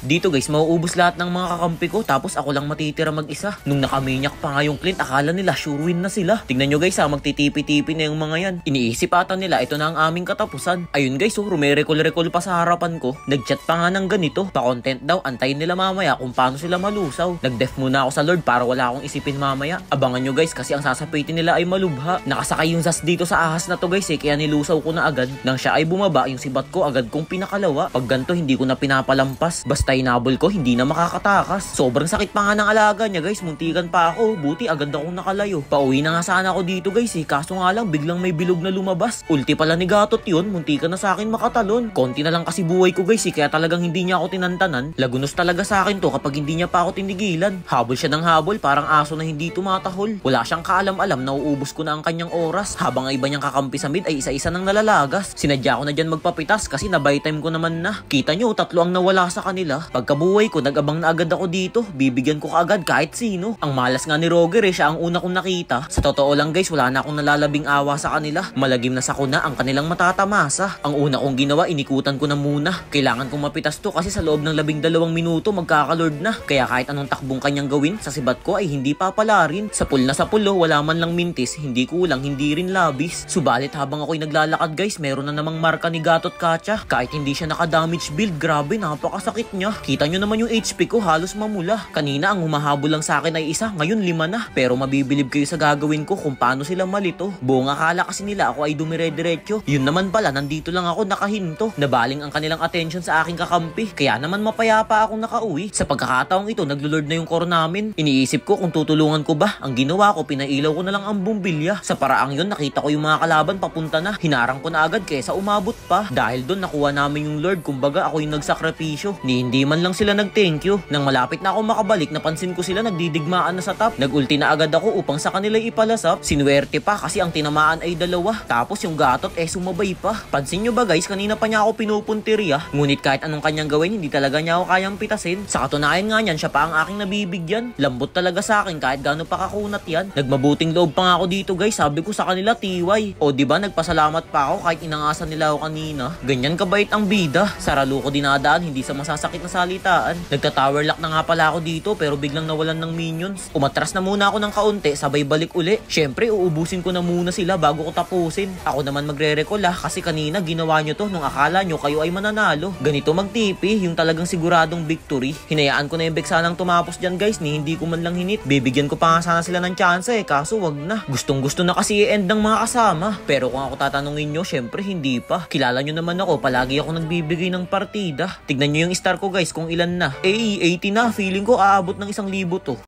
Dito guys, mauubos lahat ng mga kakampi ko tapos ako lang matitira mag-isa. Nung nakaminyak pa nga yung Clint, akala nila sure win na sila. Tingnan nyo guys magtitipi-tipi na yung mga yan. Iniisip ata nila ito na ang aming katapusan. Ayun guys, rumerecall-recall pa sa harapan ko. Nagchat pa nga ng ganito, pa-content daw, antayin nila mamaya kung paano sila malusaw. Nag-def muna ako sa Lord para wala akong isipin mamaya. Abangan nyo guys kasi ang sasapitin nila ay malubha. Nakasakay yung Zas dito sa ahas na to guys kaya nilusaw ko na agad. Nang siya ay bumaba, yung sibat ko agad kong pinakalawa. Pag ganto hindi ko na pinapalampas. Basta inabol ko, hindi na makakatakas. Sobrang sakit pa nga ng alaga niya guys, muntikan pa ako. Buti agad akong nakalayo. Pauwi na nga sana ako dito guys kaso nga lang biglang may bilog na lumabas. Ulti pala ni Gatot yun, muntikan na sa akin makatalon. Konti na lang kasi buhay ko guys kaya talagang hindi niya ako tinantanan. Lagunos talaga sa akin to kapag hindi niya pa ako tinigilan. Habol siya ng habol, parang aso na hindi tumatahol. Wala siyang kaalam-alam na uubos ko na ang kanyang oras. Habang ang iba niyang kakampi sa mid ay isa-isa nang nalalagas. Sinadya ko na dyan magpapitas kasi na-buy time ko naman na. Kita nyo, tatlo ang nawala sa kanila. Pagkabuhay ko, nag-abang na agad ako dito. Bibigyan ko kaagad kahit sino. Ang malas nga ni Roger siya ang una kong nakita. Sa totoo lang guys, wala na akong nalalabing awa sa kanila. Malagim na sakuna ang kanilang matatamasa. Ang una kong ginawa, inikutan ko na muna. Kailangan kong mapitas to kasi sa loob ng 12 minuto magkakalord na. Kaya kahit anong takbong kanyang gawin, sa sibat ko ay hindi papalarin. Sa pool na sa pulo, wala man lang mintis, hindi kulang, hindi rin labis. Subalit habang ako'y naglalakad guys, meron na namang marka ni Gatot Kacha. Kahit hindi siya naka-damage build, grabe, napakasakit niya. Kita nyo naman yung HP ko, halos mamula. Kanina ang humahabol lang sa akin ay isa, ngayon 5 na. Pero mabibilib kayo sa gagawin ko kung paano sila malito. Buong akala kasi nila ako ay dumire-diretso. Yun naman pala, nandito lang ako nakahinto. Nabaling ang kanilang attention sa aking kakampi. Kaya naman mapayapa akong nakauwi. Sa pagkakataong ito, naglulord na yung core namin. Iniisip ko kung tutulungan ko ba. Ang ginawa ko, pinailaw ko na lang ang bumbilya. Sa paraang yun, nakita ko yung mga kalaban papunta na. Hinarang ko na agad kaysa umabot pa. Dahil doon nakuha namin yung Lord, kumbaga ako yung nagsakripisyo. Hindi man lang sila nag-thank you. Nang malapit na ako makabalik, napansin ko sila nagdidigmaan na sa top. Nag-ulti na agad ako upang sa kanila ipalasap. Sinuwerte pa kasi ang tinamaan ay 2. Tapos yung Gatot sumabay pa. Pansin nyo ba guys, kanina pa niya ako pinupuntirya. Ngunit kahit anong kanyang gawin, hindi talaga niya ako kayang pitasin. Sa katunayan nga niyan, siya pa ang aking nabibigyan. Lambot talaga sa akin kahit gaano pa kakunat yan. Nagmabuting loob pa nga ako dito guys. Sabi ko sa kanila, TY. O diba, nagpasalamat pa ako kahit inangasan nila ako kanina. Ganyan kabait ang bida. Sa ralo ko dinadaan, hindi sa masasakit na salitaan. Nagta-tower lock na nga pala ako dito pero biglang nawalan ng minions. Umatras na muna ako ng kaunti, sabay balik uli. Syempre, uubusin ko na muna sila bago ko tapusin. Ako naman magre-recall kasi kanina ginawa nyo to nung akala nyo kayo ay mananalo. Ganito mag-TP, yung talagang siguradong victory. Hinayaan ko na yung Vexanang tumapos dyan guys, ni hindi ko man lang hinit. Bibigyan ko pa nga sana sila ng chance kaso wag na. Gustong gusto na kasi i-end ng mga kasama. Pero kung ako tatanungin nyo, syempre hindi pa. Kilala nyo naman ako, palagi ako nagbibigay ng partida. Tignan nyo yung star ko guys kung ilan na. 80 na, feeling ko aabot ng 1,000 to.